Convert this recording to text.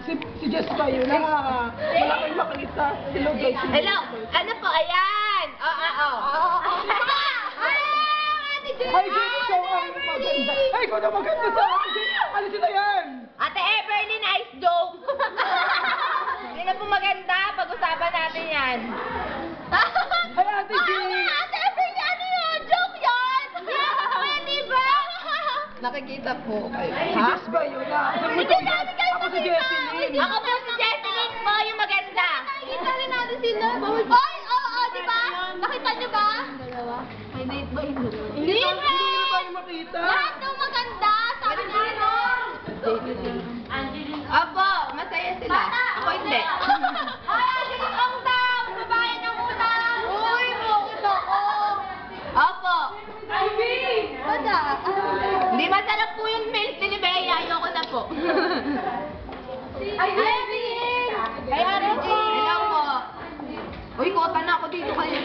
Si Jess ba yun? Wala kang makita. Hello guys. Hello! Ano po? Ayan! Oo. Ate Jenny! Ay, Jess, ikaw ang maganda. Ay, ikaw na maganda sa Ate Jess. Ano sila yan? Ate Everly, nice joke! Hindi na po maganda. Pag-usapan natin yan. Ay, Ate Jess. Ate Everly, ano yun? Joke yun! Pwede ba? Nakikita po kayo. Si Jess ba yun? Ako si Jesseline. Ako po si Jesseline po, yung maganda. Nakikita rin natin sila. Ay, oo, di ba? Nakita niyo ba? May date ba yun? Hindi ba? Hindi na tayo makita. Lahat ng maganda. Sabi niyo ano? Opo, masaya sila. Ako hindi. Ay, Angeline, ang tao. Babae ng utang. Uy, bakit ako? Opo. Wala. Hindi masarap po yung milk ni Bea. Ayoko na po. Ay, Evelyn! Ay, Evelyn! Hello po. Uy, kota na ako dito kayo.